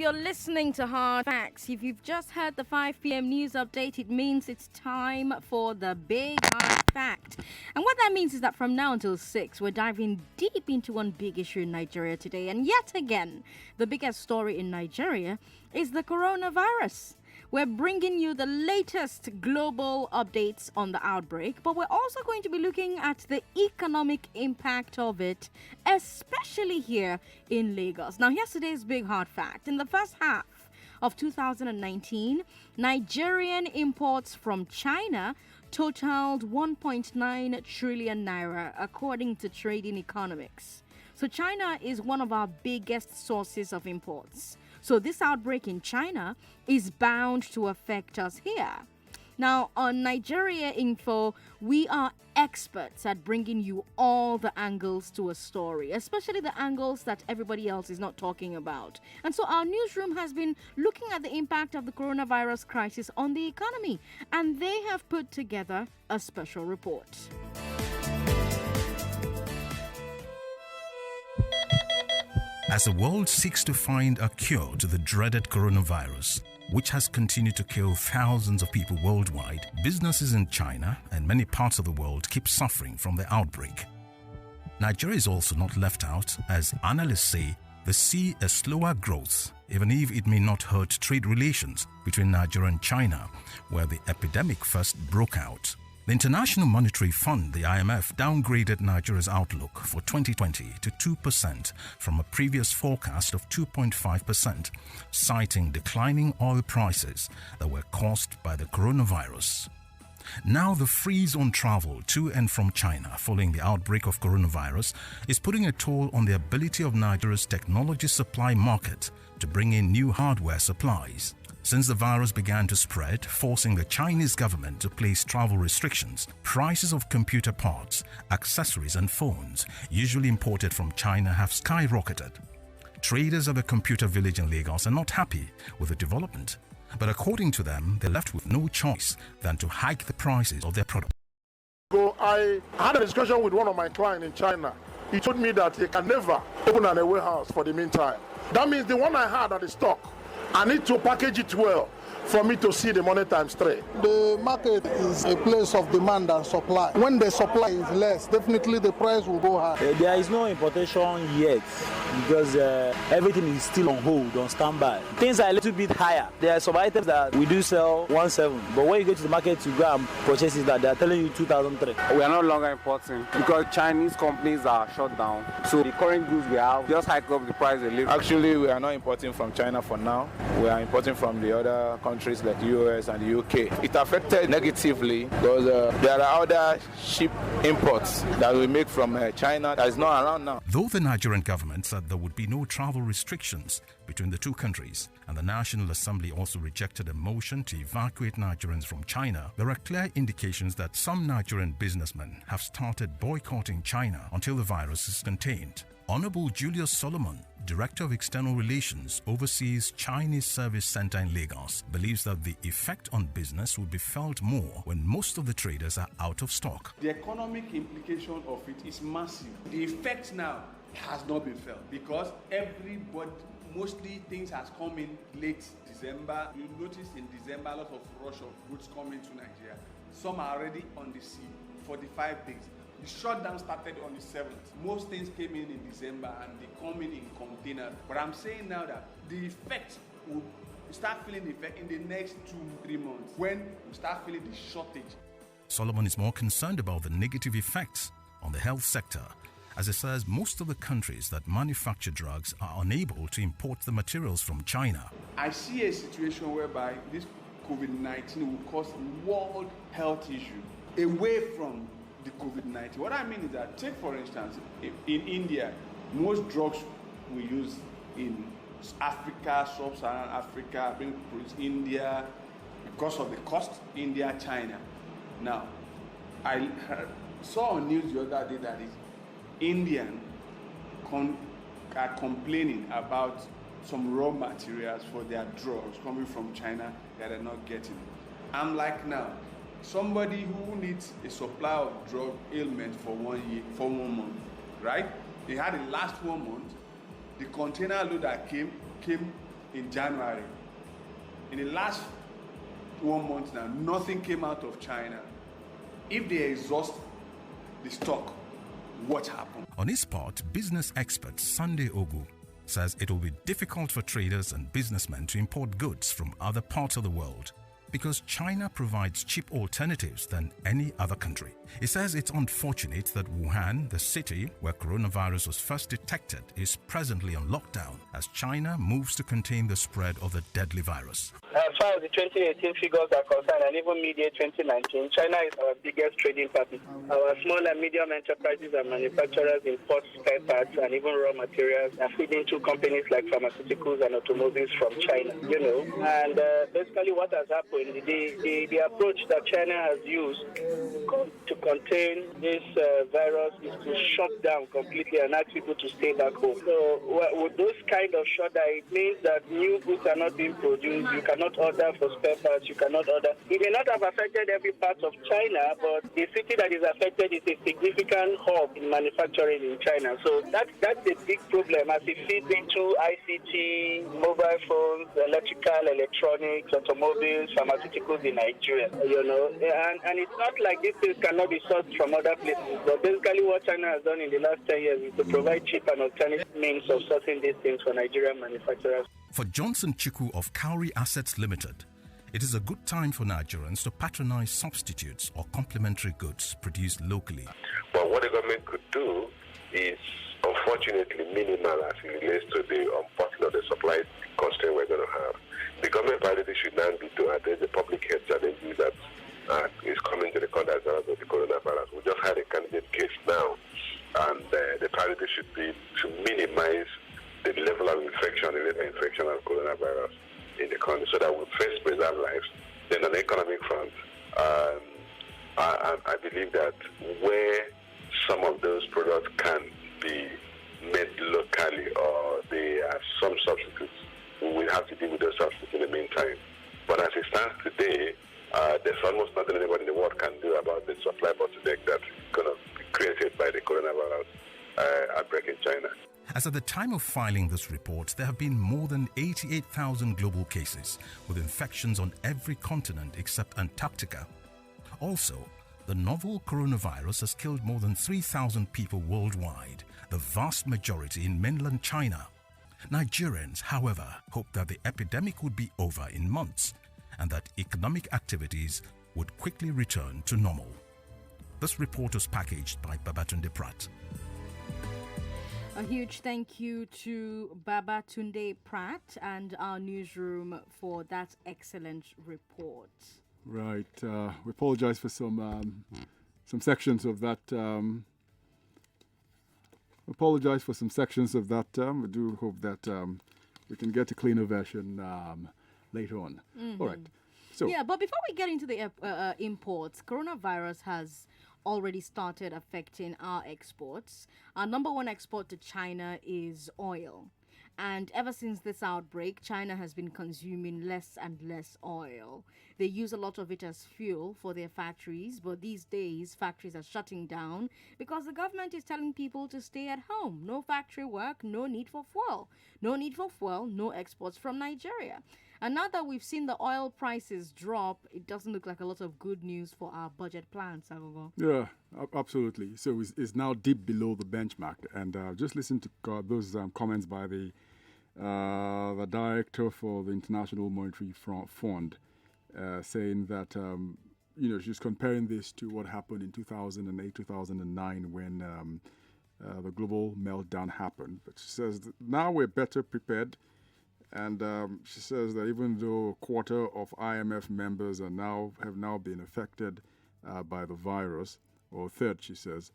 you're listening to Hard Facts. If you've just heard the 5 p.m. news update, it means it's time for the Big Hard Fact. And what that means is that from now until 6, we're diving deep into one big issue in Nigeria today. And yet again, the biggest story in Nigeria is the coronavirus. We're bringing you the latest global updates on the outbreak, but we're also going to be looking at the economic impact of it, especially here in Lagos. Now, here's today's big hard fact. In the first half of 2019, Nigerian imports from China totaled 1.9 trillion naira, according to Trading Economics. So China is one of our biggest sources of imports. So this outbreak in China is bound to affect us here. Now, on Nigeria Info, we are experts at bringing you all the angles to a story, especially the angles that everybody else is not talking about. And so our newsroom has been looking at the impact of the coronavirus crisis on the economy, and they have put together a special report. As the world seeks to find a cure to the dreaded coronavirus, which has continued to kill thousands of people worldwide, businesses in China and many parts of the world keep suffering from the outbreak. Nigeria is also not left out, as analysts say they see a slower growth, even if it may not hurt trade relations between Nigeria and China, where the epidemic first broke out. The International Monetary Fund, the IMF, downgraded Nigeria's outlook for 2020 to 2% from a previous forecast of 2.5%, citing declining oil prices that were caused by the coronavirus. Now, the freeze on travel to and from China following the outbreak of coronavirus is putting a toll on the ability of Nigeria's technology supply market to bring in new hardware supplies. Since the virus began to spread, forcing the Chinese government to place travel restrictions, prices of computer parts, accessories and phones, usually imported from China, have skyrocketed. Traders at the computer village in Lagos are not happy with the development, but according to them, they're left with no choice than to hike the prices of their products. So I had a discussion with one of my clients in China. He told me that he can never open a warehouse for the meantime. That means the one I had at the stock, I need to package it well for me to see the money times 3. The market is a place of demand and supply. When the supply is less, definitely the price will go high. There is no importation yet because everything is still on hold, on standby. Things are a little bit higher. There are some items that we do sell 1.7, but when you go to the market to go and purchase it, they are telling you 2,300. We are no longer importing because Chinese companies are shut down. So the current goods we have just hike up the price a little. Actually, we are not importing from China for now. We are importing from the other countries like the US and the UK. It affected negatively because there are other cheap imports that we make from China that is not around now. Though the Nigerian government said there would be no travel restrictions between the two countries, and the National Assembly also rejected a motion to evacuate Nigerians from China, there are clear indications that some Nigerian businessmen have started boycotting China until the virus is contained. Honorable Julius Solomon, Director of External Relations, oversees Chinese Service Center in Lagos, believes that the effect on business will be felt more when most of the traders are out of stock. The economic implication of it is massive. The effect now has not been felt because everybody, mostly things has come in late December. You notice in December a lot of rush of goods coming to Nigeria. Some are already on the sea, 45 days. The shutdown started on the 7th. Most things came in December and they come in containers. But I'm saying now that the effect will start feeling the effect in the next 2-3 months when we start feeling the shortage. Solomon is more concerned about the negative effects on the health sector, as he says most of the countries that manufacture drugs are unable to import the materials from China. I see a situation whereby this COVID-19 will cause world health issue away from the COVID-19. What I mean is that, take for instance, in India, most drugs we use in Africa, sub-Saharan Africa, being produced in India because of the cost, India, China. Now, I saw on news the other day that Indians are complaining about some raw materials for their drugs coming from China that they're not getting. I'm like, now, somebody who needs a supply of drug ailment for 1 year, for 1 month, right? They had it last 1 month. The container load that came in January. In the last 1 month now, nothing came out of China. If they exhaust the stock, what happened? On his part, business expert Sandra Aghogho says it will be difficult for traders and businessmen to import goods from other parts of the world because China provides cheap alternatives than any other country. He says it's unfortunate that Wuhan, the city where coronavirus was first detected, is presently on lockdown as China moves to contain the spread of the deadly virus. As far as the 2018 figures are concerned, and even mid-year 2019, China is our biggest trading partner. Our small and medium enterprises and manufacturers import spare parts and even raw materials are feeding to companies like pharmaceuticals and automobiles from China, And basically what has happened, the approach that China has used to contain this virus is to shut down completely and ask people to stay back home. So with those kind of shutdown, it means that new goods are not being produced. You cannot order for spare parts. You cannot order. It may not have affected every part of China, but the city that is affected is a significant hub in manufacturing in China. So that's a big problem as it feeds into ICT, mobile phones, electrical, electronics, automobiles, pharmaceuticals in Nigeria, And it's not like these things cannot be sourced from other places. But basically what China has done in the last 10 years is to provide cheap and alternative means of sourcing these things for Nigerian manufacturers. For Johnson Chukwu of Cowrie Assets Limited, it is a good time for Nigerians to patronize substitutes or complementary goods produced locally. But what the government could do is unfortunately minimal as it relates to the unpacking of the supply constraint we're going to have. The government priority should now be to address the public health challenges that is coming to the country as a result of the coronavirus. We just had a candidate case now, and the priority should be to minimize the level of infection, the level of infection of coronavirus in the country, so that we first preserve lives. Then on the economic front, I believe that where some of those products can be made locally or they are some substitutes, we will have to deal with those substitutes in the meantime. But as it stands today, there's almost nothing anybody in the world can do about the supply bottleneck that's going to be created by the coronavirus outbreak in China. As at the time of filing this report, there have been more than 88,000 global cases, with infections on every continent except Antarctica. Also, the novel coronavirus has killed more than 3,000 people worldwide, the vast majority in mainland China. Nigerians, however, hope that the epidemic would be over in months and that economic activities would quickly return to normal. This report was packaged by Babatunde Pratt. A huge thank you to Babatunde Pratt and our newsroom for that excellent report. Right. We apologize for some sections of that. We do hope that we can get a cleaner version later on. Mm-hmm. All right. So yeah, but before we get into the imports, coronavirus has already started affecting our exports. Our number one export to China is oil. And ever since this outbreak, China has been consuming less and less oil. They use a lot of it as fuel for their factories, but these days factories are shutting down because the government is telling people to stay at home. No factory work, no need for fuel. No need for fuel, no exports from Nigeria. And now that we've seen the oil prices drop, it doesn't look like a lot of good news for our budget plans, Aghogho. Yeah, absolutely. So it's now deep below the benchmark. And just listen to those comments by the director for the International Monetary Fund, saying that, she's comparing this to what happened in 2008, 2009 when the global meltdown happened. But she says that now we're better prepared. And she says that even though a quarter of IMF members have now been affected by the virus, or a third, she says,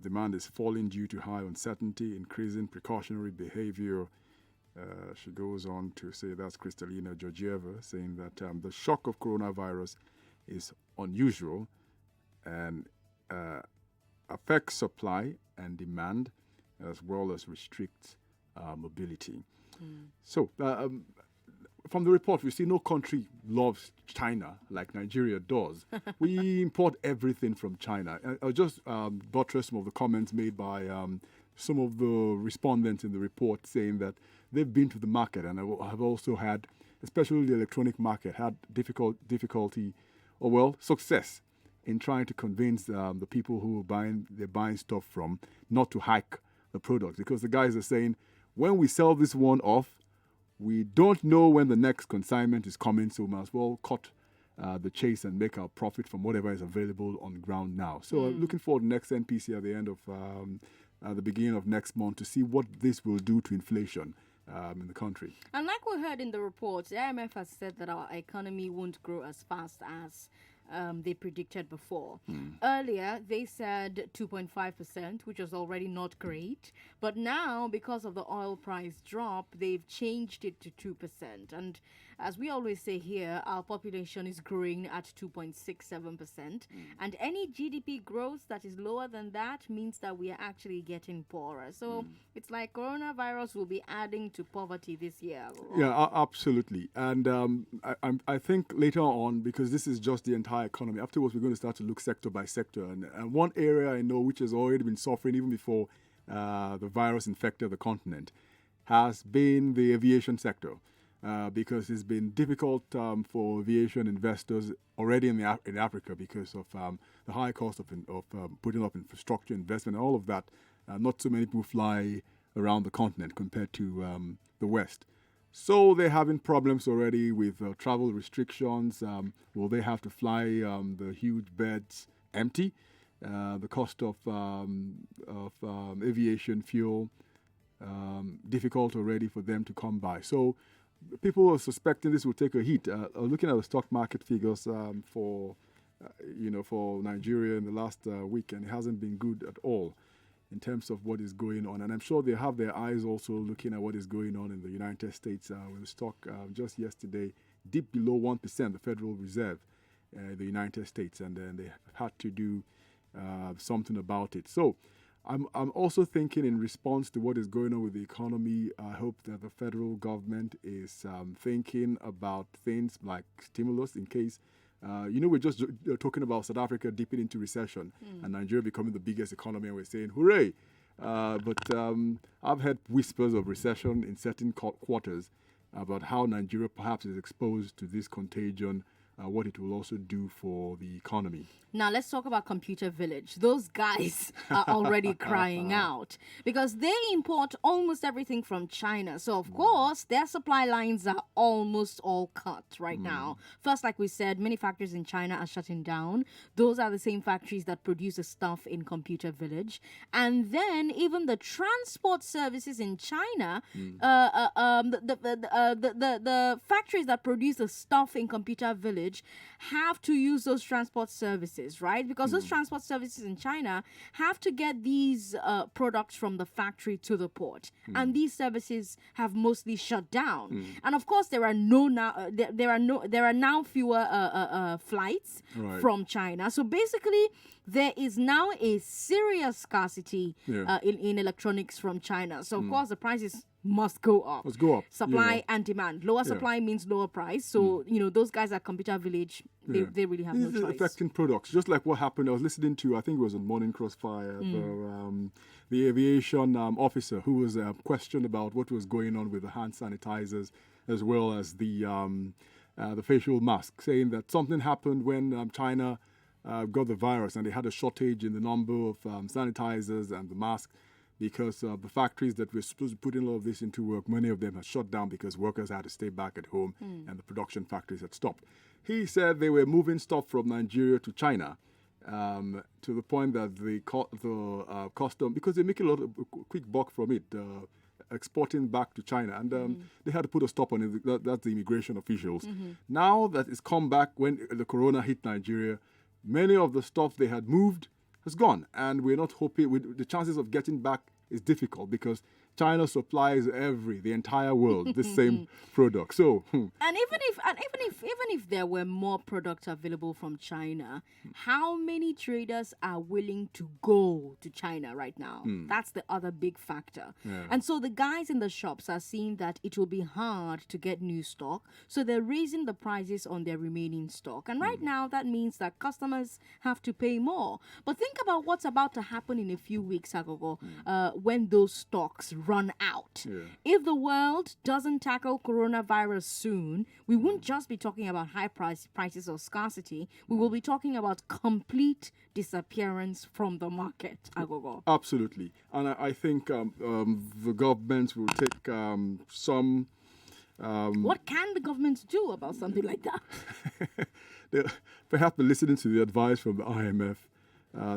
demand is falling due to high uncertainty, increasing precautionary behavior. She goes on to say, that's Kristalina Georgieva, saying that the shock of coronavirus is unusual and affects supply and demand as well as restricts mobility. So, from the report, we see no country loves China like Nigeria does. We import everything from China. I'll just buttress some of the comments made by some of the respondents in the report saying that they've been to the market and have also had, especially the electronic market, had difficulty or, well, success in trying to convince the people who they're buying stuff from not to hike the product. Because the guys are saying, when we sell this one off, we don't know when the next consignment is coming, so we might as well cut the chase and make our profit from whatever is available on the ground now. So looking forward to next NPC at the end of the beginning of next month to see what this will do to inflation in the country. And like we heard in the reports, the IMF has said that our economy won't grow as fast as they predicted before. Earlier, they said 2.5%, which was already not great. But now, because of the oil price drop, they've changed it to 2%. And as we always say here, our population is growing at 2.67%. And any GDP growth that is lower than that means that we are actually getting poorer. So it's like coronavirus will be adding to poverty this year. Yeah, absolutely. And I think later on, because this is just the entire economy, afterwards we're going to start to look sector by sector. And one area I know which has already been suffering even before the virus infected the continent has been the aviation sector. Because it's been difficult for aviation investors already in Africa because of the high cost of putting up infrastructure investment and all of that. Not so many people fly around the continent compared to the West. So they're having problems already with travel restrictions. Will they have to fly the huge beds empty? The cost of aviation fuel, difficult already for them to come by. So people are suspecting this will take a hit. Looking at the stock market figures for Nigeria in the last week, and it hasn't been good at all in terms of what is going on. And I'm sure they have their eyes also looking at what is going on in the United States with the stock just yesterday dipped below 1%, the Federal Reserve, the United States, and then they had to do something about it. So I'm also thinking in response to what is going on with the economy, I hope that the federal government is thinking about things like stimulus in case, we're just talking about South Africa dipping into recession and Nigeria becoming the biggest economy and we're saying, hooray. But I've heard whispers of recession in certain quarters about how Nigeria perhaps is exposed to this contagion, what it will also do for the economy. Now, let's talk about Computer Village. Those guys are already crying out because they import almost everything from China. So, of course, their supply lines are almost all cut right now. First, like we said, many factories in China are shutting down. Those are the same factories that produce the stuff in Computer Village. And then even the transport services in China, the factories that produce the stuff in Computer Village have to use those transport services, right? Because those transport services in China have to get these products from the factory to the port, and these services have mostly shut down. And of course, there are now fewer flights from China. So basically, there is now a serious scarcity in electronics from China. So of course, the prices must go up. Let's go up. Supply and demand. Lower supply means lower price. So, those guys at Computer Village, they really have no choice. Affecting products. Just like what happened, I was listening to, I think it was on Morning Crossfire, the aviation officer who was questioned about what was going on with the hand sanitizers as well as the facial mask, saying that something happened when China got the virus and they had a shortage in the number of sanitizers and the masks. Because the factories that were supposed to put in all of this into work, many of them had shut down because workers had to stay back at home and the production factories had stopped. He said they were moving stuff from Nigeria to China to the point that the custom, because they make a lot of quick buck from it, exporting back to China, and they had to put a stop on it. That's the immigration officials. Now that it's come back when the corona hit Nigeria, many of the stuff they had moved has gone, and we're not hoping. The chances of getting back is difficult because China supplies the entire world the same product. So, and even if and even if there were more products available from China, how many traders are willing to go to China right now? That's the other big factor. And so the guys in the shops are seeing that it will be hard to get new stock, so they're raising the prices on their remaining stock. And right now, that means that customers have to pay more. But think about what's about to happen in a few weeks, Aghogho, when those stocks run out. If the world doesn't tackle coronavirus soon, we won't just be talking about high prices or scarcity. We will be talking about complete disappearance from the market, Aghogho. Absolutely. And I think the government will take some... what can the government do about something like that? Perhaps listening to the advice from the IMF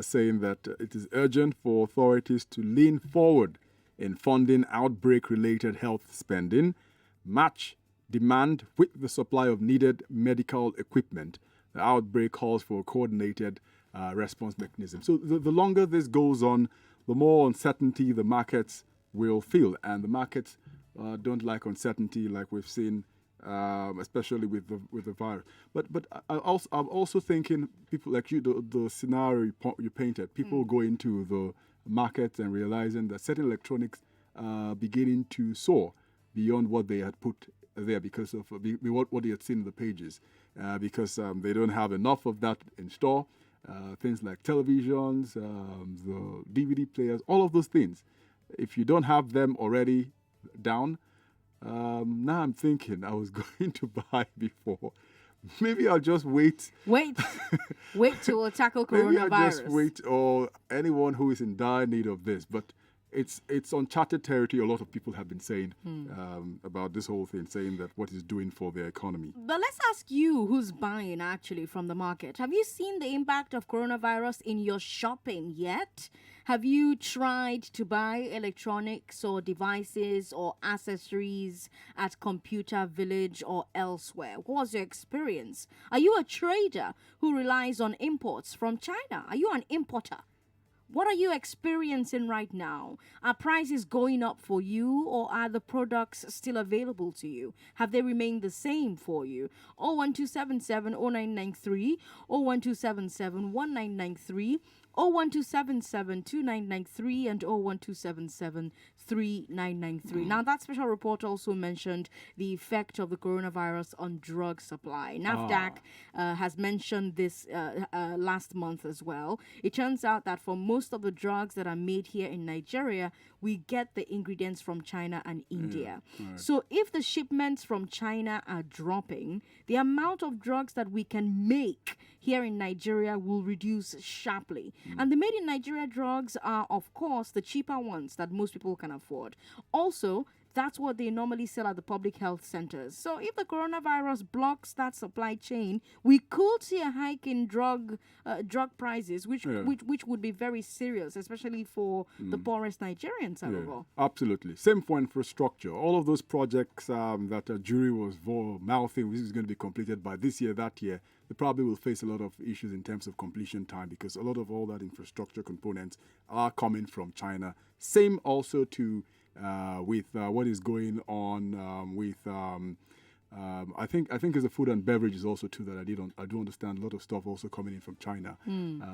saying that it is urgent for authorities to lean forward in funding outbreak-related health spending, match demand with the supply of needed medical equipment. The outbreak calls for a coordinated response mechanism. So the longer this goes on, the more uncertainty the markets will feel. And the markets don't like uncertainty like we've seen, especially with the virus. But I'm also thinking, people like you, the scenario you painted, people go into the markets and realizing that certain electronics are beginning to soar beyond what they had put there because of what they had seen in the pages, because they don't have enough of that in store. Things like televisions, the DVD players, all of those things. If you don't have them already down, now I'm thinking I was going to buy before. Maybe I'll just wait. Wait till tackle coronavirus. Maybe I'll just wait, or anyone who is in dire need of this. But it's uncharted territory. A lot of people have been saying about this whole thing, saying that what it's doing for their economy. But let's ask you, who's buying actually from the market. Have you seen the impact of coronavirus in your shopping yet? Have you tried to buy electronics or devices or accessories at Computer Village or elsewhere? What was your experience? Are you a trader who relies on imports from China? Are you an importer? What are you experiencing right now? Are prices going up for you, or are the products still available to you? Have they remained the same for you? 01277 0993, 01277 1993, 01277 2993, and 01277 3993. Now, that special report also mentioned the effect of the coronavirus on drug supply. NAFDAC has mentioned this last month as well. It turns out that for most of the drugs that are made here in Nigeria, we get the ingredients from China and India. So if the shipments from China are dropping, the amount of drugs that we can make here in Nigeria will reduce sharply. And the made in Nigeria drugs are, of course, the cheaper ones that most people can afford. Also, that's what they normally sell at the public health centers. So if the coronavirus blocks that supply chain, we could see a hike in drug prices, which would be very serious, especially for the poorest Nigerians. Absolutely. Same for infrastructure. All of those projects that a jury was mouthing, which is going to be completed by this year, that year, they probably will face a lot of issues in terms of completion time, because a lot of all that infrastructure components are coming from China. Same also with what is going on with I think as a food and beverages also too, that I do understand a lot of stuff also coming in from China.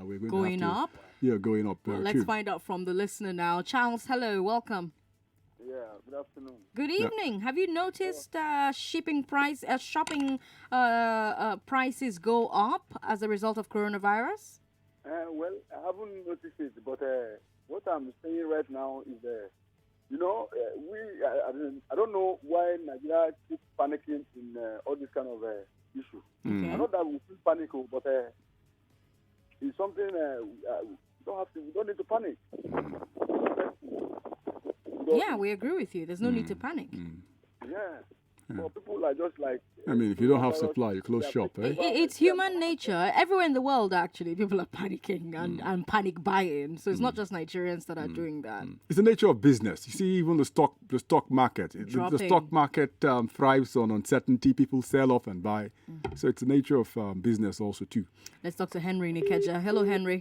We're going up? Yeah, going up. Well, let's find out from the listener now. Charles, hello, welcome. Yeah, good afternoon. Good evening. Have you noticed shopping prices go up as a result of coronavirus? Well, I haven't noticed it, but what I'm saying right now is I don't know why Nigeria keeps panicking in all this kind of issue. Okay. I know that we feel panic, but it's something we don't need to panic. Yeah, we agree with you. There's no need to panic. Yeah. Well, people are just like... I mean, if you don't have supply, you close shop, eh? It's human nature. Everywhere in the world, actually, people are panicking and panic buying. So it's not just Nigerians that are doing that. It's the nature of business. You see, even the stock market. The stock market thrives on uncertainty. People sell off and buy. So it's the nature of business also, too. Let's talk to Henry Nikeja. Hello, Henry.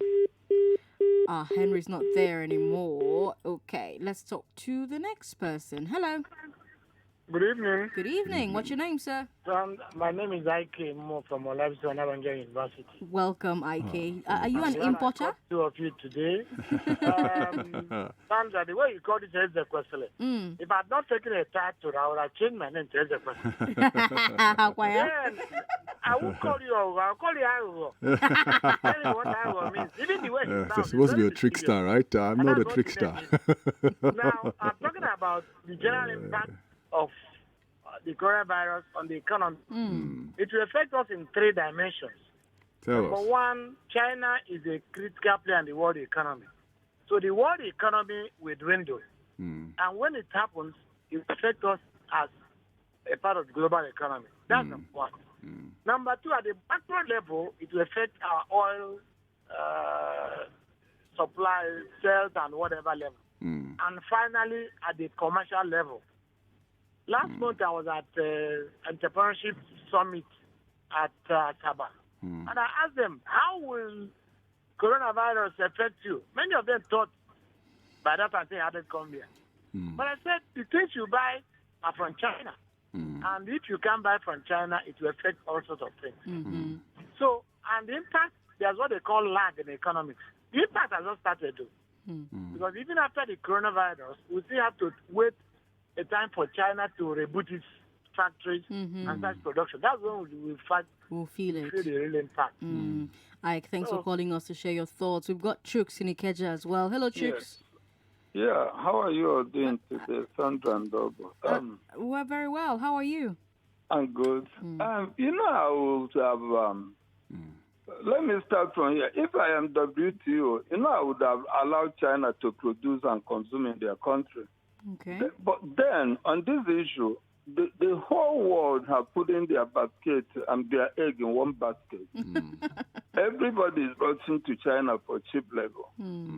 Henry's not there anymore. Okay, let's talk to the next person. Hello. Good evening. Good evening. What's your name, sir? My name is Ike Mo from Olabisi Onabanja University. Welcome, Ike. Are you an importer? Two of you today. Sandra, the way you called it Ezekwesili. If I had not taken a tattoo, I would have changed my name to Ezekwesili. Then I won't call you Oboh. I'll call you Aghogho. Tell you what Aghogho means. Even the way it sounds. You're supposed to be a trickster, right? I'm not a trickster. Now, I'm talking about the general impact of the coronavirus on the economy. It will affect us in three dimensions. Number one, China is a critical player in the world economy. So the world economy will dwindle. And when it happens, it will affect us as a part of the global economy. That's number one. Number two, at the macro level, it will affect our oil supply, sales, and whatever level. And finally, at the commercial level. Last month, I was at Entrepreneurship Summit at Sabah. And I asked them, how will coronavirus affect you? Many of them thought by that time they hadn't come here. But I said, the things you buy are from China. And if you can't buy from China, it will affect all sorts of things. So, and the impact, there's what they call lag in economics. The impact has not started though. Because even after the coronavirus, we still have to wait a time for China to reboot its factories and start production. That's when we'll feel it. Feel the real impact. Ike, thanks for calling us to share your thoughts. We've got Chooks in Ikeja as well. Hello, Chooks. Yes. Yeah, how are you all doing today, Sandra and Oboh? We're very well. How are you? I'm good. I would have... let me start from here. If I am WTO, I would have allowed China to produce and consume in their country. Okay. But then, on this issue, the whole world have put in their basket and their egg in one basket. Everybody is rushing to China for cheap labor.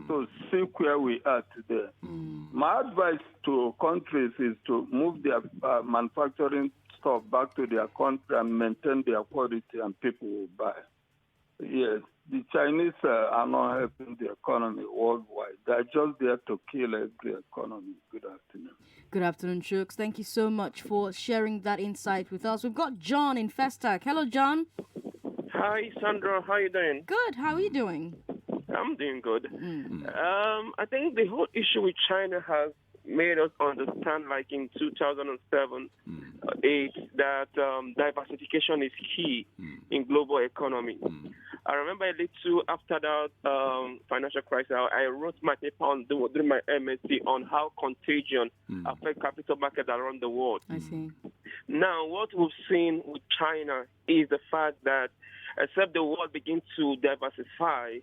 So see where we are today. My advice to countries is to move their manufacturing stuff back to their country and maintain their quality, and people will buy. Yes, the Chinese are not helping the economy worldwide. They're just there to kill every economy. Good afternoon. Good afternoon, Chooks. Thank you so much for sharing that insight with us. We've got John in Festac. Hello, John. Hi, Sandra. How are you doing? Good. How are you doing? I'm doing good. I think the whole issue with China has made us understand, like in 2007, 8, that diversification is key in global economy. I remember a little after that financial crisis, I wrote my paper during my MSc on how contagion affects capital markets around the world. I see. Now, what we've seen with China is the fact that except the world begins to diversify,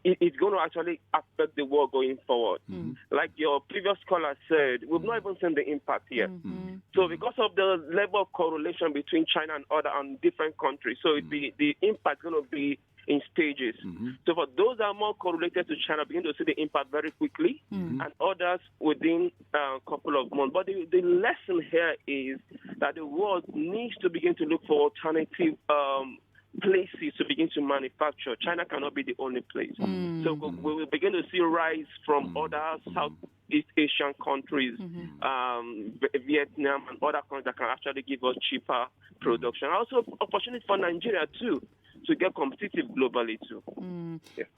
it's going to actually affect the world going forward. Like your previous caller said, we've not even seen the impact yet. So because of the level of correlation between China and different countries, so the impact is going to be in stages. So for those that are more correlated to China, begin to see the impact very quickly, and others within a couple of months. But the lesson here is that the world needs to begin to look for alternative places to begin to manufacture. China cannot be the only place. So we will begin to see rise from other Southeast Asian countries, Vietnam and other countries that can actually give us cheaper production. Also opportunity for Nigeria too, to get competitive globally too.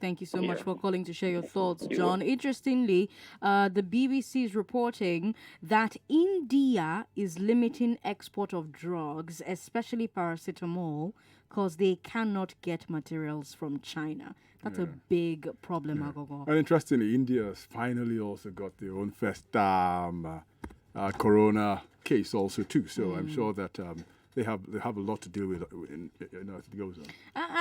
Thank you so much for calling to share your thoughts, John. Interestingly, the BBC is reporting that India is limiting export of drugs, especially paracetamol, because they cannot get materials from China. That's a big problem, Aghogho. And interestingly, India has finally also got their own first corona case also too. So I'm sure that they have a lot to deal with as it goes on.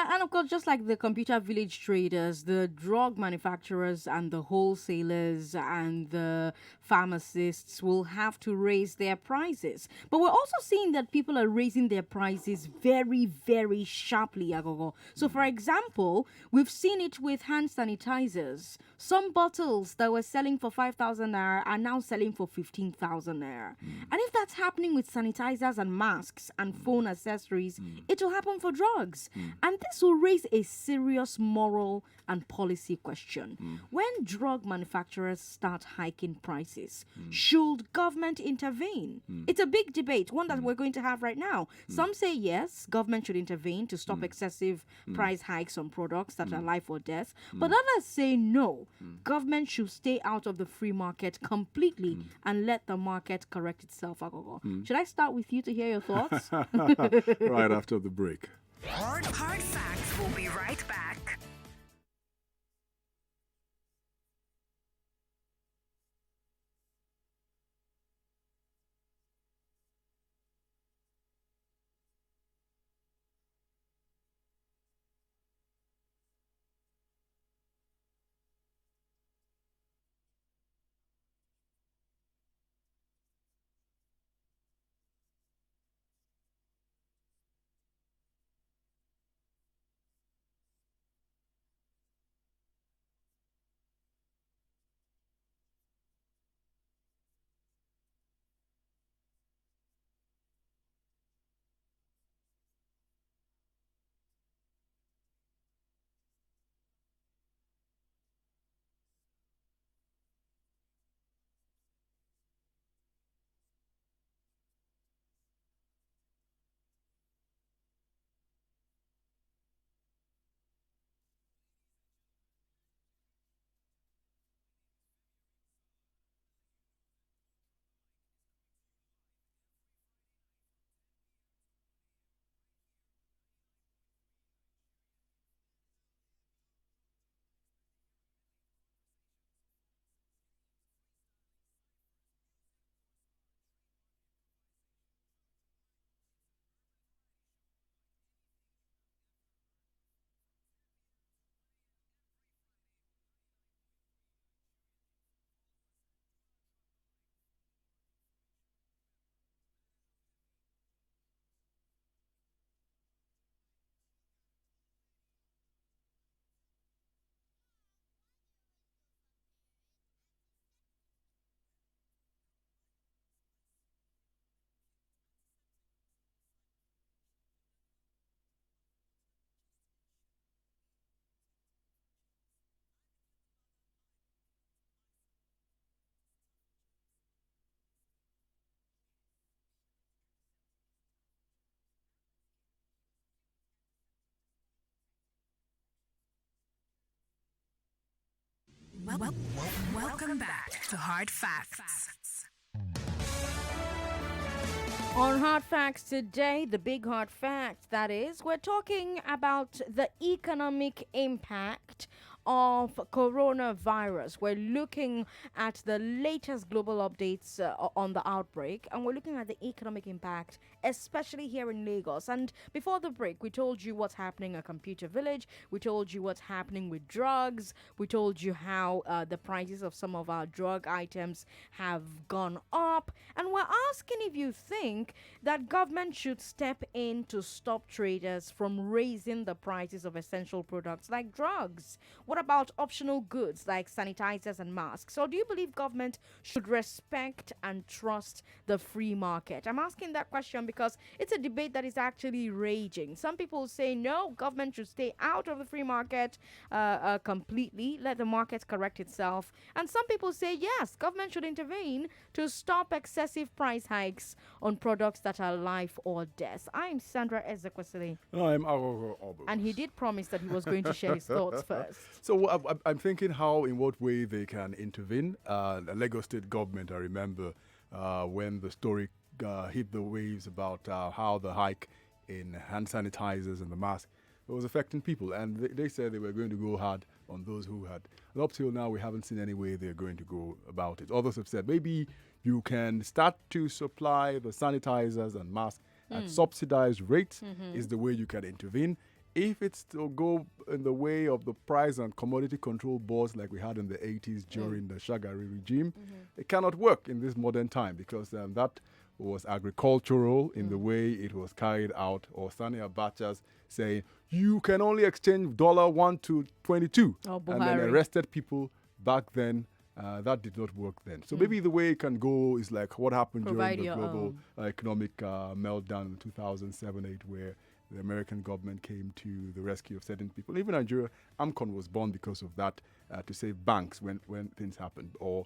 And of course, just like the computer village traders, the drug manufacturers and the wholesalers and the pharmacists will have to raise their prices. But we're also seeing that people are raising their prices very, very sharply, Aghogho. So, for example, we've seen it with hand sanitizers. Some bottles that were selling for 5,000 naira are now selling for 15,000 naira. And if that's happening with sanitizers and masks and and phone accessories, it will happen for drugs. And this will raise a serious moral and policy question. When drug manufacturers start hiking prices, should government intervene? It's a big debate, one that we're going to have right now. Some say yes, government should intervene to stop excessive price hikes on products that are life or death. But others say no, government should stay out of the free market completely and let the market correct itself. Aghogho. Should I start with you to hear your thoughts? Right after the break. Hard Facts will be right back. Welcome back to Hard Facts. On Hard Facts today, the big hard fact, that is, we're talking about the economic impact of coronavirus. We're looking at the latest global updates on the outbreak, and we're looking at the economic impact, especially here in Lagos. And before the break, we told you what's happening at Computer Village. We told you what's happening with drugs. We told you how the prices of some of our drug items have gone up. And we're asking if you think that government should step in to stop traders from raising the prices of essential products like drugs. What about optional goods like sanitizers and masks? Or do you believe government should respect and trust the free market? I'm asking that question because it's a debate that is actually raging. Some people say no, government should stay out of the free market completely, let the market correct itself. And some people say yes, government should intervene to stop excessive price hikes on products that are life or death. I'm Sandra Ezekwesili. I'm Aghogho Oboh. And he did promise that he was going to share his thoughts first. So I'm thinking in what way they can intervene. The Lagos State government, I remember when the story hit the waves about how the hike in hand sanitizers and the mask was affecting people. And they said they were going to go hard on those who had. And up till now, we haven't seen any way they're going to go about it. Others have said maybe you can start to supply the sanitizers and masks at subsidized rates is the way you can intervene. If it's to go in the way of the price and commodity control boards like we had in the 80s during the Shagari regime, it cannot work in this modern time because that was agricultural in the way it was carried out, or Sani Abacha's saying, you can only exchange $1 to 22. Oh, and then arrested people back then That did not work then. So maybe the way it can go is like what happened Provide during the your global economic meltdown in 2007-8, where the American government came to the rescue of certain people. Even Nigeria, AMCON was born because of that, to save banks when things happened, or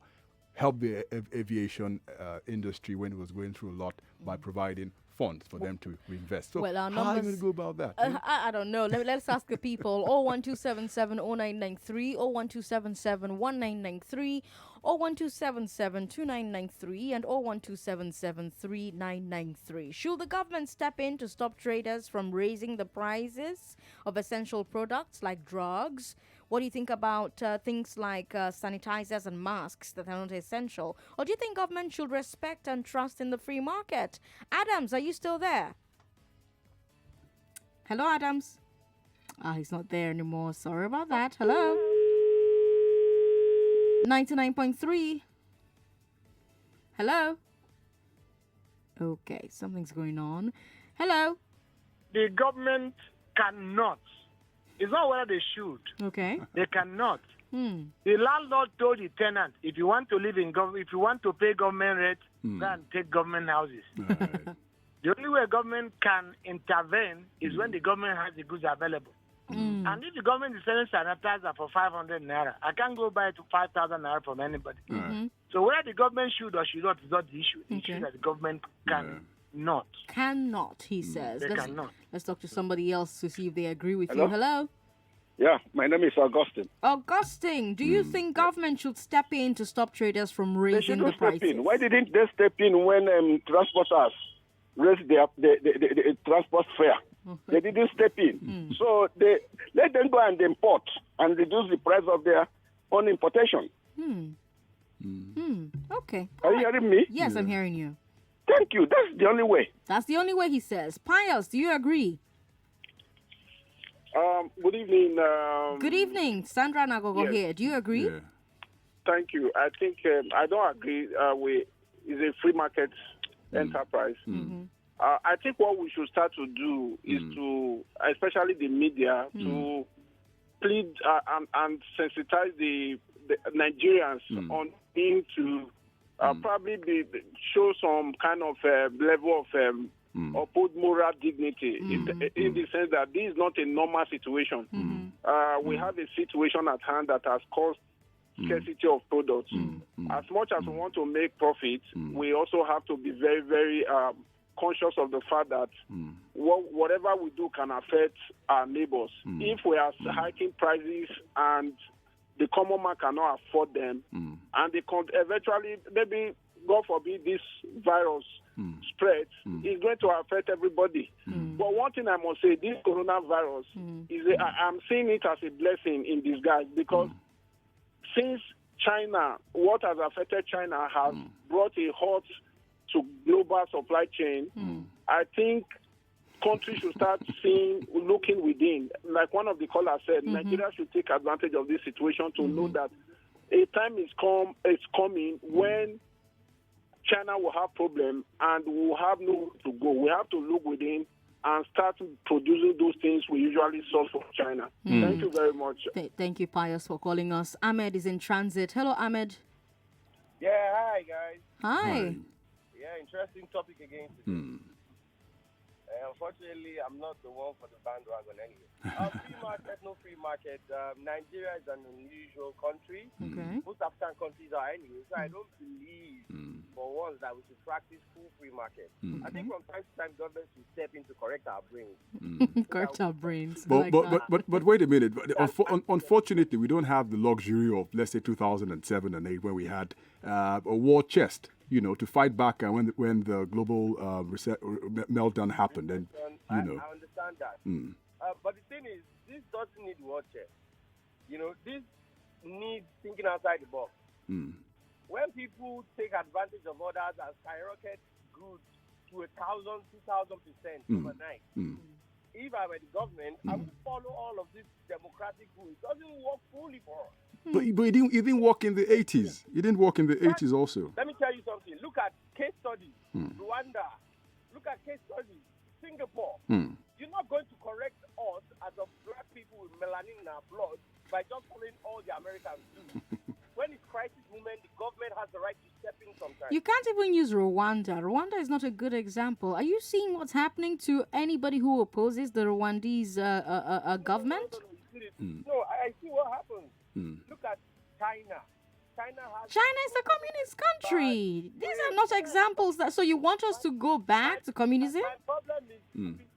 help the aviation industry when it was going through a lot by providing funds for them to reinvest. So well, our how are you numbers, going to go about that? I don't know. Let's ask the people. 012770993, 012771993, 012772993, and 012773993. Should the government step in to stop traders from raising the prices of essential products like drugs? What do you think about things like sanitizers and masks that are not essential? Or do you think government should respect and trust in the free market? Adams, are you still there? Hello, Adams. He's not there anymore. Sorry about that. Hello. 99.3. Hello. Okay, something's going on. Hello. The government cannot. It's not whether they should. Okay. They cannot. Hmm. The landlord told the tenant, if you want to live in government, if you want to pay government rent, go and take government houses. The only way government can intervene is when the government has the goods available. And if the government is selling sanitizer for 500 naira, I can't go buy it to 5,000 naira from anybody. So whether the government should or should not is not the issue. The issue is that the government cannot. Cannot, he says. They cannot. Let's talk to somebody else to see if they agree with you. Hello? Yeah, my name is Augustine. Augustine, do you think government should step in to stop traders from raising the prices? Step in. Why didn't they step in when transporters raised the transport fare? They didn't step in. So they let them go and import and reduce the price of their own importation. Okay. Are you hearing me? Yes, I'm hearing you. Thank you. That's the only way. That's the only way, he says. Pius, do you agree? Good evening. Good evening. Sandra and Aghogho here. Do you agree? Yeah. Thank you. I think I don't agree with it's a free market enterprise. I think what we should start to do is to, especially the media, to plead and sensitize the Nigerians on being to probably show some kind of level of uphold moral dignity in the sense that this is not a normal situation. We have a situation at hand that has caused scarcity of products. As much as we want to make profit, we also have to be very, very conscious of the fact that whatever we do can affect our neighbors. If we are hiking prices and the common man cannot afford them, and they can eventually, maybe, God forbid, this virus spreads, it's going to affect everybody. But one thing I must say, this coronavirus, I'm seeing it as a blessing in disguise, because since China, what has affected China has brought a halt to global supply chain. I think countries should start looking within. Like one of the callers said, Nigeria should take advantage of this situation to know that a time is coming when China will have problem and we will have nowhere to go. We have to look within and start producing those things we usually source from China. Thank you very much. Thank you, Pius, for calling us. Ahmed is in transit. Hello, Ahmed. Yeah, hi, guys. Hi. Yeah, interesting topic again today. Unfortunately, I'm not the one for the bandwagon anyway. Free market, no free market. Nigeria is an unusual country. Most African countries are anyway, so I don't believe for once that we should practice full free market. I think from time to time, government should step in to correct our brains. Correct our brains. But wait a minute. Unfortunately, we don't have the luxury of, let's say, 2007 and 8, when we had a war chest, to fight back when the global meltdown happened. And I understand that. But the thing is, this doesn't need war chest. This needs thinking outside the box. When people take advantage of others and skyrocket goods to 1,000, 2,000% overnight, if I were the government, I would follow all of this democratic rules. It doesn't work fully for us. But it didn't work in the 80s. It didn't work in the 80s also. Let me tell you something. Look at case studies. Rwanda. Look at case studies. Singapore. You're not going to correct us as a black people with melanin in our blood by just following all the Americans do. when it's crisis moment, the government has the right to step in sometimes. You can't even use Rwanda. Rwanda is not a good example. Are you seeing what's happening to anybody who opposes the Rwandese government? No, I see what happens. Look at China. China is a communist country. These are not examples. So you want us to go back to communism? My problem is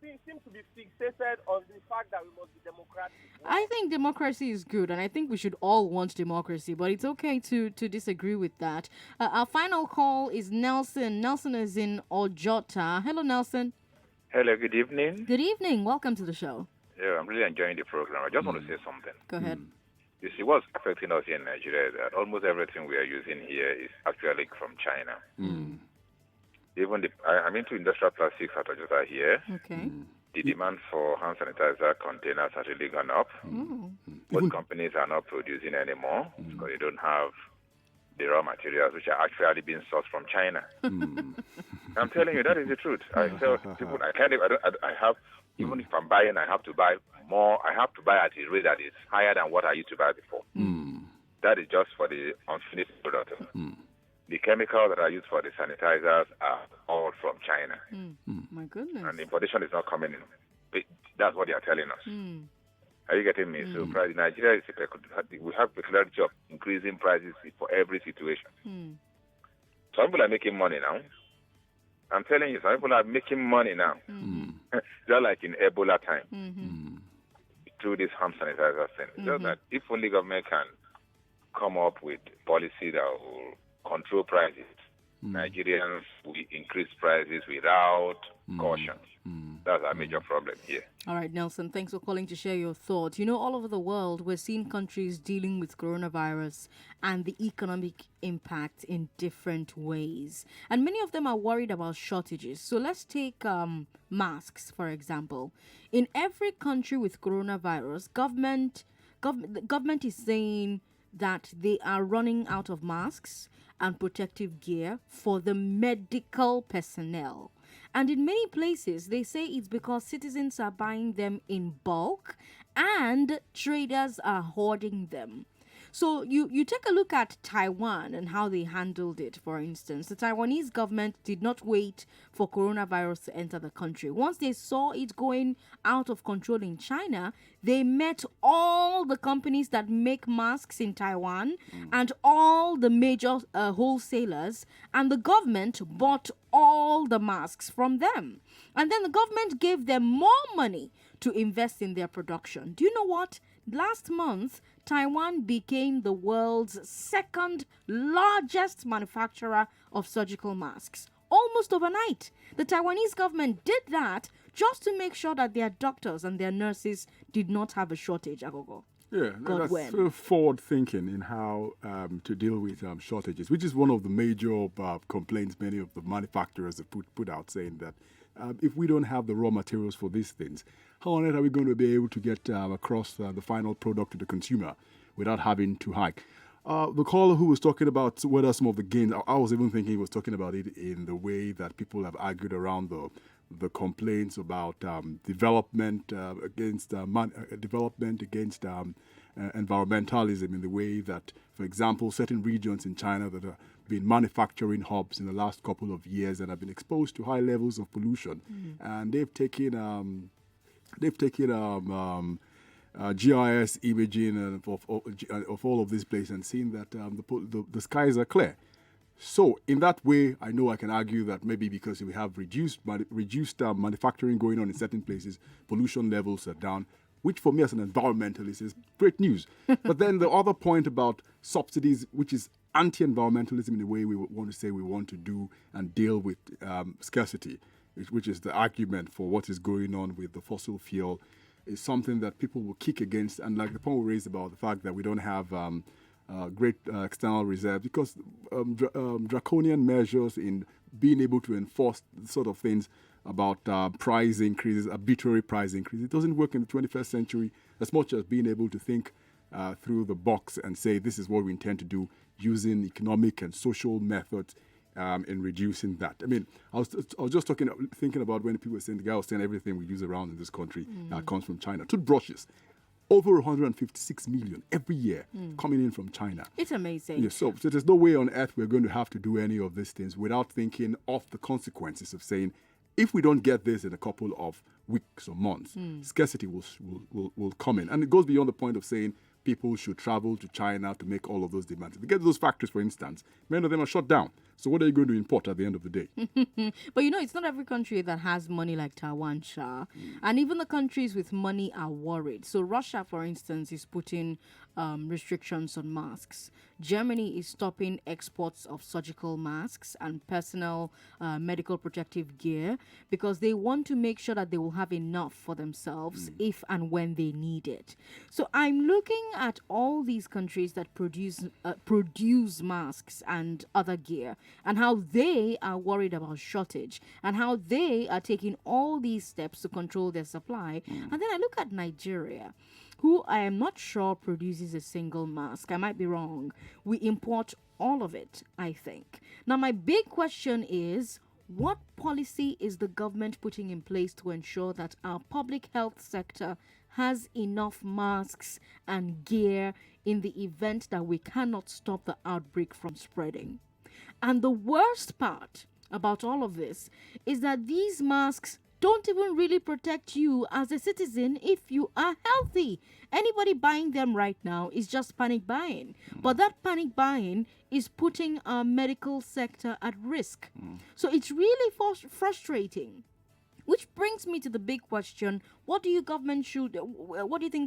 we seem to be fixated on the fact that we must be democratic. I think democracy is good, and I think we should all want democracy, but it's okay to disagree with that. Our final call is Nelson. Nelson is in Ojota. Hello, Nelson. Hello, good evening. Good evening. Welcome to the show. Yeah, I'm really enjoying the program. I just want to say something. Go ahead. You see, what's affecting us here in Nigeria is that almost everything we are using here is actually from China. Even I'm into industrial plastics at Ojota here. Okay. The demand for hand sanitizer containers has really gone up. Most companies are not producing anymore because they don't have the raw materials which are actually being sourced from China. I'm telling you, that is the truth. I tell people, I have, even if I'm buying, I have to buy more. I have to buy at a rate that is higher than what I used to buy before. That is just for the unfinished product. The chemicals that are used for the sanitizers are all from China. My goodness. And the importation is not coming in. That's what they are telling us. Are you getting me? So Nigeria is we have the peculiarity of increasing prices for every situation. Some people are making money now. I'm telling you, some people are making money now. Just like in Ebola time. Through this hand sanitizer thing. Just that if only government can come up with policy that will control prices, Nigerians will increase prices without caution. That's our major problem here. All right, Nelson, thanks for calling to share your thoughts. You know, all over the world, we're seeing countries dealing with coronavirus and the economic impact in different ways. And many of them are worried about shortages. So let's take masks, for example. In every country with coronavirus, the government is saying that they are running out of masks and protective gear for the medical personnel. And in many places, they say it's because citizens are buying them in bulk and traders are hoarding them. So you take a look at Taiwan and how they handled it, for instance. The Taiwanese government did not wait for coronavirus to enter the country. Once they saw it going out of control in China, they met all the companies that make masks in Taiwan and all the major wholesalers, and the government bought all the masks from them. And then the government gave them more money to invest in their production. Do you know what? Last month, Taiwan became the world's second largest manufacturer of surgical masks. Almost overnight. The Taiwanese government did that just to make sure that their doctors and their nurses did not have a shortage, Aghogho. Yeah, that's forward thinking in how to deal with shortages, which is one of the major complaints many of the manufacturers have put out, saying that if we don't have the raw materials for these things, how on earth are we going to be able to get across the final product to the consumer without having to hike? The caller who was talking about what are some of the gains, I was even thinking he was talking about it in the way that people have argued around the complaints about development against environmentalism, in the way that, for example, certain regions in China that have been manufacturing hubs in the last couple of years and have been exposed to high levels of pollution, and they've taken GIS imaging of all of this place and seen that the skies are clear. So in that way, I know I can argue that maybe because we have reduced manufacturing going on in certain places, pollution levels are down, which for me as an environmentalist is great news. But then the other point about subsidies, which is anti-environmentalism in the way we want to say we want to do and deal with scarcity, which is the argument for what is going on with the fossil fuel, is something that people will kick against. And like the point we raised about the fact that we don't have great external reserve, because draconian measures in being able to enforce sort of things about price increases, arbitrary price increases, it doesn't work in the 21st century as much as being able to think through the box and say this is what we intend to do using economic and social methods in reducing that. I mean, I was just thinking about when people were saying, the guy was saying everything we use around in this country comes from China. Toothbrushes. over 156 million every year coming in from China. It's amazing. Yeah, so there's no way on earth we're going to have to do any of these things without thinking of the consequences of saying, if we don't get this in a couple of weeks or months, scarcity will come in. And it goes beyond the point of saying people should travel to China to make all of those demands. If you get those factories, for instance, many of them are shut down. So what are you going to import at the end of the day? But it's not every country that has money like Taiwan, Sha. And even the countries with money are worried. So Russia, for instance, is putting restrictions on masks. Germany is stopping exports of surgical masks and personal medical protective gear because they want to make sure that they will have enough for themselves if and when they need it. So I'm looking at all these countries that produce masks and other gear, and how they are worried about shortage and how they are taking all these steps to control their supply. And then I look at Nigeria, who I am not sure produces a single mask. I might be wrong. We import all of it, I think. Now, my big question is, what policy is the government putting in place to ensure that our public health sector has enough masks and gear in the event that we cannot stop the outbreak from spreading? And the worst part about all of this is that these masks don't even really protect you as a citizen if you are healthy. Anybody buying them right now is just panic buying. But that panic buying is putting our medical sector at risk. So it's really frustrating. Which brings me to the big question: what do you think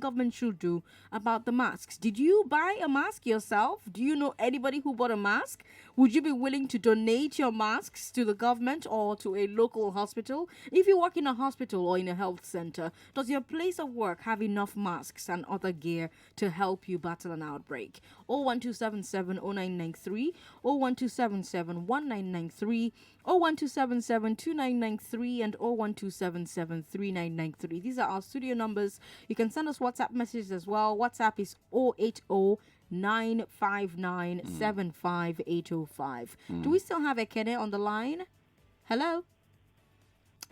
government should do about the masks? Did you buy a mask yourself? Do you know anybody who bought a mask? Would you be willing to donate your masks to the government or to a local hospital? If you work in a hospital or in a health center, does your place of work have enough masks and other gear to help you battle an outbreak? 01277 0993, 01277 1993, 01277 2993, and 01277 3993. These are our studio numbers. You can send us WhatsApp messages as well. WhatsApp is 080 959 75805. Do we still have Ekene on the line? Hello?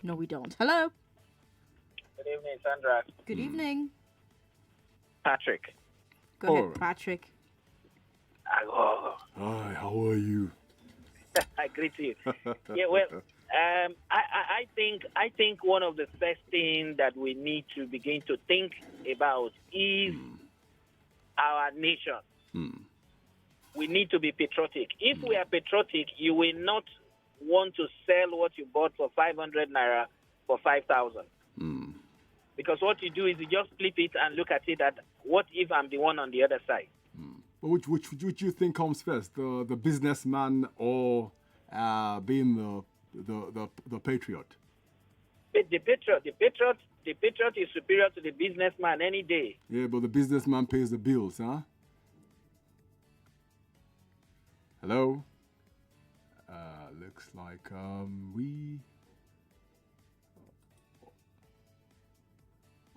No, we don't. Hello? Good evening, Sandra. Good evening. Patrick. Go ahead, Patrick. Aghogho. Hi, how are you? I greet you. Yeah, well, I think one of the first things that we need to begin to think about is our nation. We need to be patriotic. If we are patriotic, you will not want to sell what you bought for 500 naira for 5,000. Because what you do is you just flip it and look at it at what if I'm the one on the other side. Which you think comes first, the businessman or being the patriot? The patriot is superior to the businessman any day. Yeah, but the businessman pays the bills, huh? Hello? Looks like we...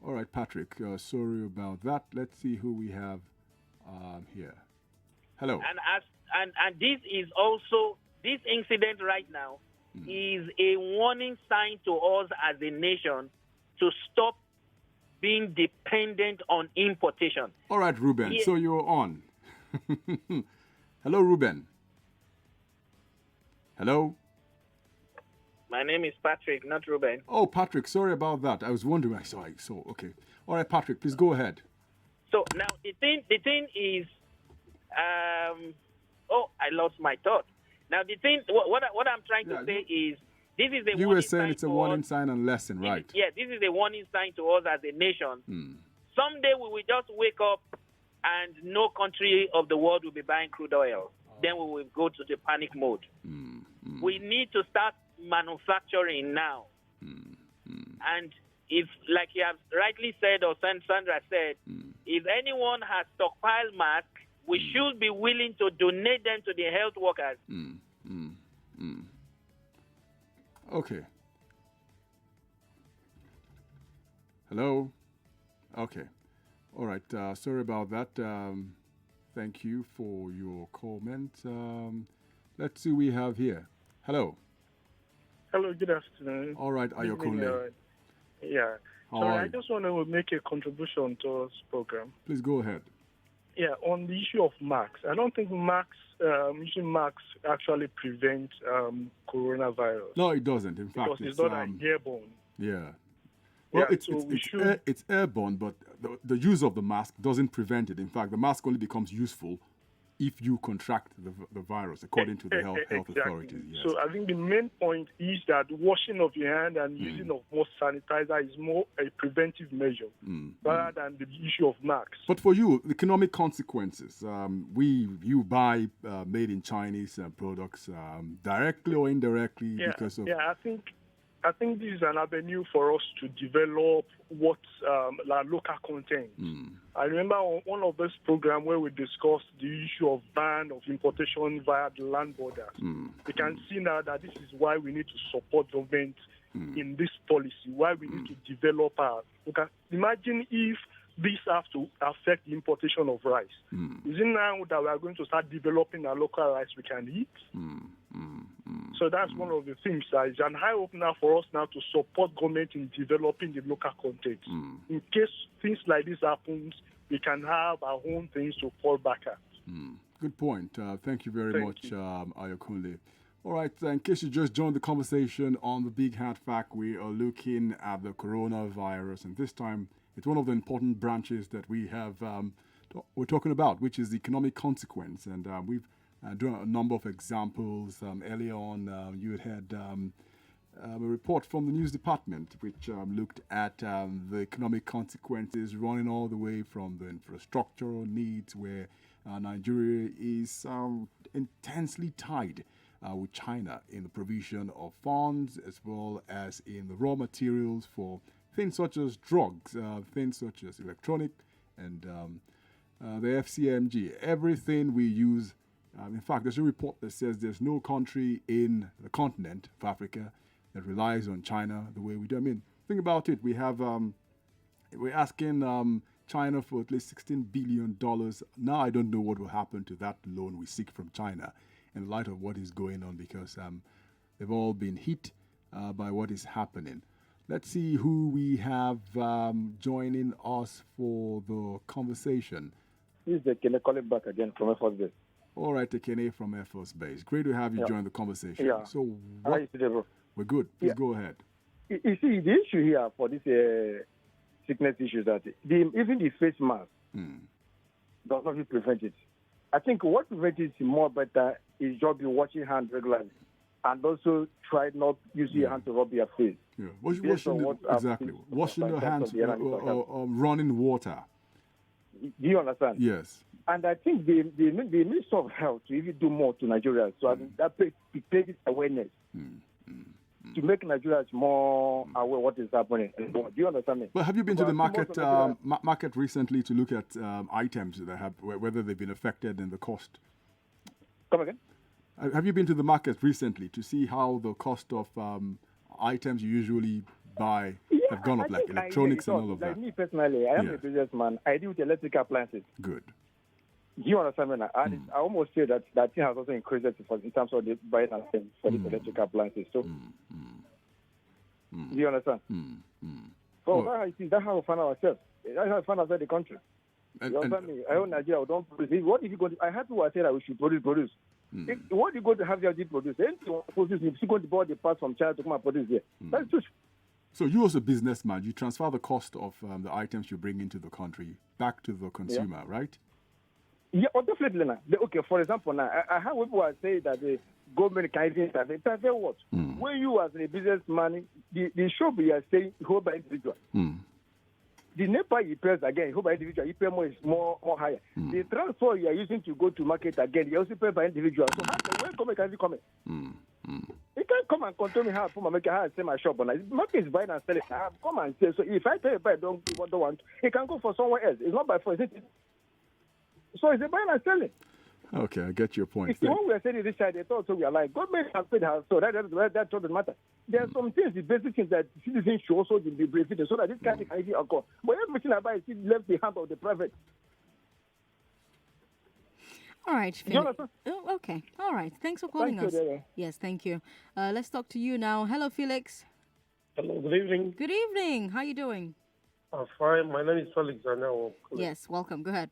All right, Patrick, sorry about that. Let's see who we have here. Hello. And this is also, this incident right now is a warning sign to us as a nation to stop being dependent on importation. All right, Ruben, so you're on. Hello, Ruben. Hello? My name is Patrick, not Ruben. Oh, Patrick, sorry about that. I was wondering. I saw. Okay. All right, Patrick, please go ahead. So now the thing is, I lost my thought. Now the thing, what I'm trying to say is, this is a you warning were saying sign it's a warning sign and lesson, right? This is a warning sign to us as a nation. Someday we will just wake up and no country of the world will be buying crude oil. Then we will go to the panic mode. We need to start manufacturing now. And if, like you have rightly said, or Sandra said, if anyone has stockpiled masks, we should be willing to donate them to the health workers. Okay. Hello? Okay. All right. Sorry about that. Thank you for your comment. Let's see who we have here. Hello. Hello, good afternoon. All right, Ayokunle. Yeah. How Sorry, are I you? just want to make a contribution to this program. Please go ahead. Yeah, on the issue of masks, I don't think using masks actually prevents coronavirus. No, it doesn't. In fact, because it's not airborne. Yeah. Well, Yeah, it's airborne, but the use of the mask doesn't prevent it. In fact, the mask only becomes useful if you contract the virus, according to the health authorities. Yes. So I think the main point is that washing of your hand and using of more sanitizer is more a preventive measure rather than the issue of masks. But for you, economic consequences. You buy made in Chinese products directly or indirectly because of. Yeah, I think this is an avenue for us to develop what local content. I remember on one of those programs where we discussed the issue of ban of importation via the land borders. We can see now that this is why we need to support government in this policy, why we need to develop our. Imagine if this have to affect the importation of rice. Is it now that we are going to start developing our local rice we can eat? So that's one of the things that is an eye-opener for us now to support government in developing the local content. In case things like this happens, we can have our own things to fall back at. Good point. Thank you very much, Ayokunle. All right, in case you just joined the conversation on the Big Hat Fact, we are looking at the coronavirus, and this time it's one of the important branches that we have we're talking about, which is the economic consequence, and we've done a number of examples. Earlier on, you had a report from the news department, which looked at the economic consequences running all the way from the infrastructural needs, where Nigeria is intensely tied with China in the provision of funds as well as in the raw materials for things such as drugs, things such as electronic and the FCMG, everything we use. In fact, there's a report that says there's no country in the continent of Africa that relies on China the way we do. I mean, think about it. We have, we're asking China for at least $16 billion. Now I don't know what will happen to that loan we seek from China in light of what is going on, because they've all been hit by what is happening. Let's see who we have joining us for the conversation. This is Ekene calling back again from Air Force Base. All right, Ekene from Air Force Base. Great to have you join the conversation. Yeah. So, How are you today, bro? We're good. Please go ahead. You see, the issue here for this sickness issue is that even the face mask does not really prevent it. I think what prevents it more better is just be washing hands regularly and also try not using your hand to rub your face. Yeah, washing your hands or running water. Do you understand? Yes. And I think the Minister of Health to even do more to Nigerians. So I think that creates awareness to make Nigerians more aware of what is happening. Do you understand me? But have you been to the market recently to look at items that have whether they've been affected in the cost? Come again? Have you been to the market recently to see how the cost of items you usually buy have gone up, like electronics and all of that? Like me personally, I am a businessman. I deal with electrical appliances. Good. Do you understand me? I almost say that thing has also increased in terms of the buying and selling for the electrical appliances. So, do you understand? So that's how we find ourselves. That's how we find ourselves in the country. You understand me? I own Nigeria. We don't produce. What if you go? I had to say that we should produce. What you go to have your produce? Anything you produce, you're still going to buy the parts from China to come and produce here. That's just. So you as a businessman, you transfer the cost of the items you bring into the country back to the consumer, right? Yeah, definitely. Okay, for example, now I have people who say that the government can even intervene. Intervene what? When you as a businessman, the shop you are saying hold by individual. The NEPA you pay again, hold by individual, you pay more higher. The transport you are using to go to market again, you also pay by individual. So when government can come in? You can't come and control me how I put my market, how I sell my shop. But the market is buying and selling. I have come and say, so if I pay by don't want, it can go for somewhere else. It's not by force. So it's a buying and selling. Okay, I get your point. If the one we are saying this side, they thought so we are like, government has paid her, so that doesn't matter. There are some things, the basic things that citizens should also be benefited so that this kind of thing can occur. But everything I buy is still left the hand of the private. All right. Okay. All right. Thanks for calling us. Yes, thank you. Let's talk to you now. Hello, Felix. Hello, good evening. Good evening. How you doing? I'm fine. My name is Felix. Yes, welcome. Go ahead.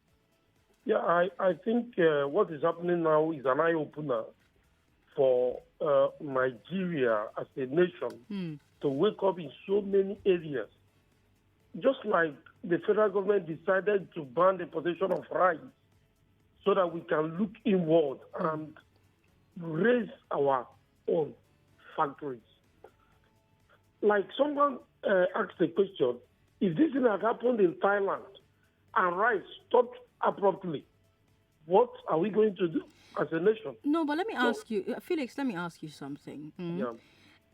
Yeah, I think what is happening now is an eye-opener for Nigeria as a nation to wake up in so many areas. Just like the federal government decided to ban the possession of rice so that we can look inward and raise our own factories. Like someone asked a question, if this thing had happened in Thailand and rice stopped abruptly, what are we going to do as a nation? No, but let me ask you, Felix, let me ask you something. Yeah.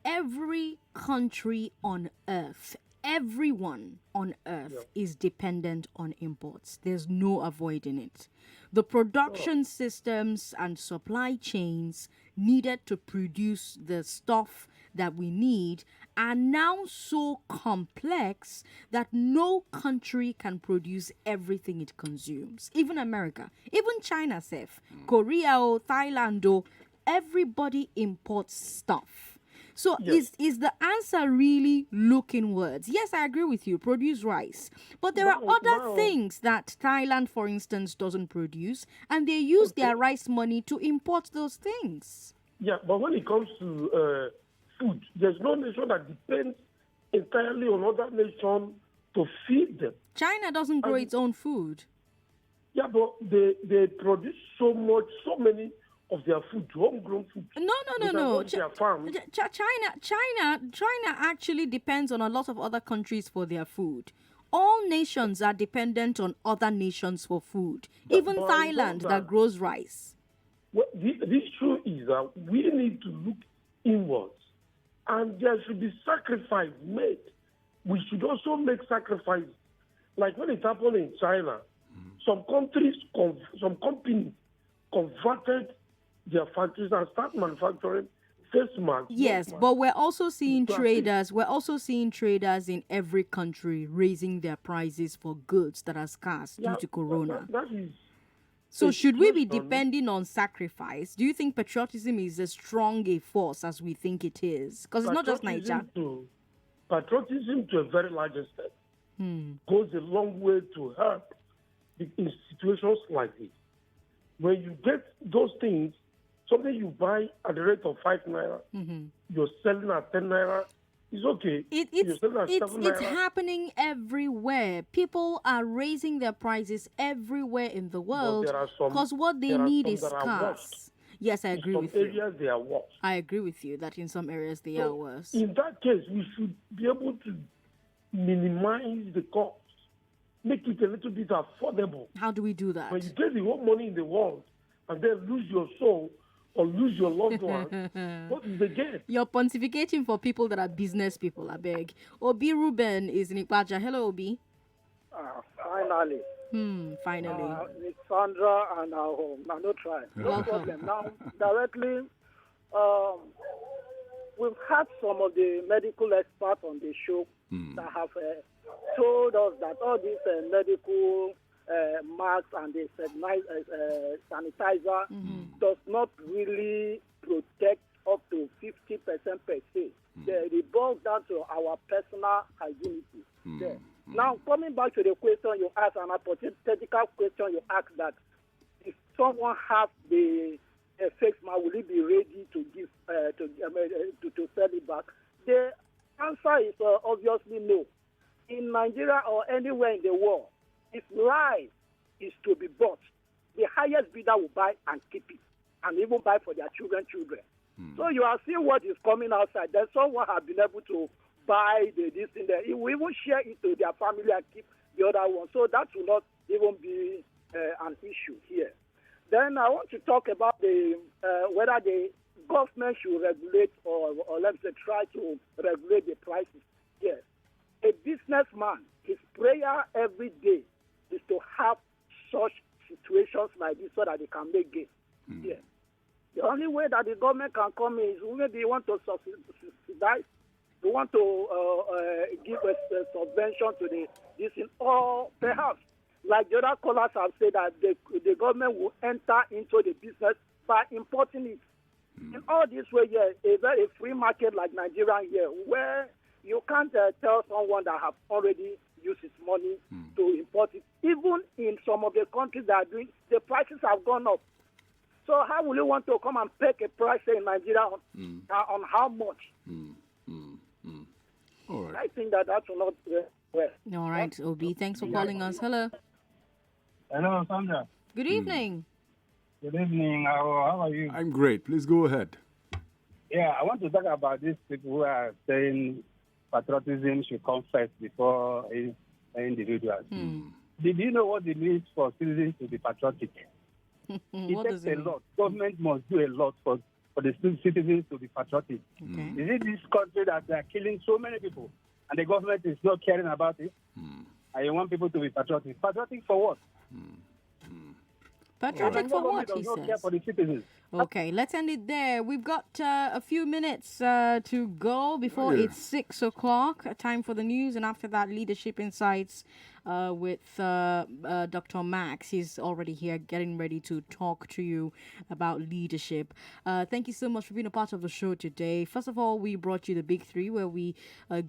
Every country on earth, everyone on earth is dependent on imports. There's no avoiding it. The production systems and supply chains needed to produce the stuff that we need are now so complex that no country can produce everything it consumes. Even America, even China, Korea, or Thailand, everybody imports stuff. So is the answer really look inwards? Yes, I agree with you, produce rice. But there are other things that Thailand, for instance, doesn't produce, and they use their rice money to import those things. Yeah, but when it comes to food, there's no nation that depends entirely on other nations to feed them. China doesn't grow its own food. Yeah, but they produce so many of their food, homegrown food. No. China actually depends on a lot of other countries for their food. All nations are dependent on other nations for food. Even Thailand that grows rice. Well, the issue is that we need to look inwards, and there should be sacrifice made. We should also make sacrifices. Like when it happened in China, some companies converted their factories and start manufacturing face masks. Yes, but we're also seeing traders. We're also seeing traders in every country raising their prices for goods that are scarce due to Corona. That is. So should we be depending on sacrifice? Do you think patriotism is as strong a force as we think it is? Because it's not just Nigeria. Patriotism to a very large extent goes a long way to help in situations like this. When you get those things, something you buy at the rate of 5 naira, you're selling at 10 naira, it's okay. It's happening everywhere. People are raising their prices everywhere in the world because what they need is scarce. Yes, I agree with you. In some areas, they are worse. I agree with you that in some areas they are worse. In that case, we should be able to minimize the cost, make it a little bit affordable. How do we do that? When you get the whole money in the world and then lose your soul or lose your loved one, what is the gain? You're pontificating for people that are business people, I beg. Obi Ruben is in Ikwaja. Hello, Obi. Finally. Finally. It's Sandra and our home. Now, no try. No problem. Now, directly, we've had some of the medical experts on the show that have told us that all these medical masks and the sanitizer does not really protect up to 50% per se. They boils down to our personal hygiene. Now, coming back to the question you asked, an hypothetical question you asked, that if someone has the face mask, will he be ready to give to sell it back? The answer is obviously no. In Nigeria or anywhere in the world, if rice is to be bought, the highest bidder will buy and keep it, and even buy for their children. So you are seeing what is coming outside. Then someone has been able to buy this thing there. He will even share it to their family and keep the other one. So that will not even be an issue here. Then I want to talk about the whether the government should regulate or let's say try to regulate the prices. Yes. A businessman, his prayer every day is to have such situations like this so that they can make gain. Yes. The only way that the government can come in is maybe they want to subsidize, they want to give a subvention to this in, or perhaps, like the other callers have said, that the government will enter into the business by importing it. In all this way, a very free market like Nigeria here, where You can't tell someone that have already used his money to import it. Even in some of the countries that are doing, the prices have gone up. So how will you want to come and peg a price in Nigeria on how much? All right. I think that will not well. All right, Obi, thanks for calling us. Hello. Hello, Sandra. Good evening. Good evening. How are you? I'm great. Please go ahead. Yeah, I want to talk about these people who are saying patriotism should come first before individuals. Did you know what it means for citizens to be patriotic? It takes a lot. Government must do a lot for the citizens to be patriotic. Is it this country that they are killing so many people and the government is not caring about it? And you want people to be patriotic. Patriotic for what? Patriotic for what, he does not care says? for the citizens. Okay, let's end it there. We've got a few minutes to go before it's 6 o'clock. Time for the news, and after that, leadership insights with Dr. Max. He's already here getting ready to talk to you about leadership. Thank you so much for being a part of the show today. First of all, we brought you the Big Three, where we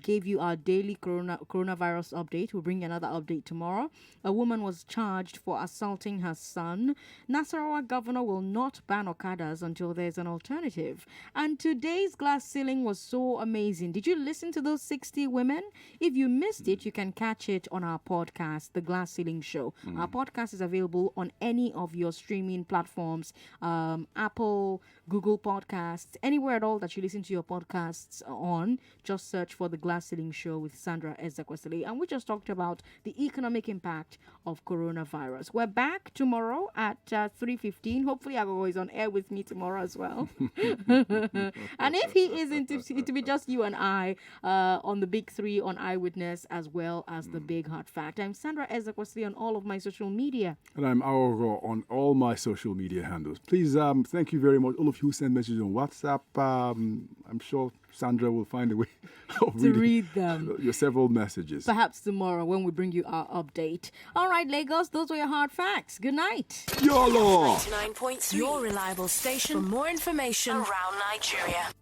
gave you our daily coronavirus update. We'll bring you another update tomorrow. A woman was charged for assaulting her son. Nasarawa governor will not ban Okadas until there's an alternative. And today's glass ceiling was so amazing. Did you listen to those 60 women? If you missed it, you can catch it on our podcast, The Glass Ceiling Show. Our podcast is available on any of your streaming platforms, Apple, Google Podcasts, anywhere at all that you listen to your podcasts on. Just search for The Glass Ceiling Show with Sandra Ezekwesili. And we just talked about the economic impact of coronavirus. We're back tomorrow at 3:15. Hopefully Aghogho is on air with me tomorrow as well. And if he isn't, it'll be just you and I on the Big Three on Eyewitness as well as the Big Hard Fact. I'm Sandra Ezekwesili on all of my social media. And I'm Aghogho on all my social media handles. Please, thank you very much. All of you who send messages on WhatsApp. I'm sure Sandra will find a way of to read them. Your several messages. Perhaps tomorrow when we bring you our update. All right, Lagos, those were your hard facts. Good night. YOLO! 99.3, your reliable station for more information around Nigeria.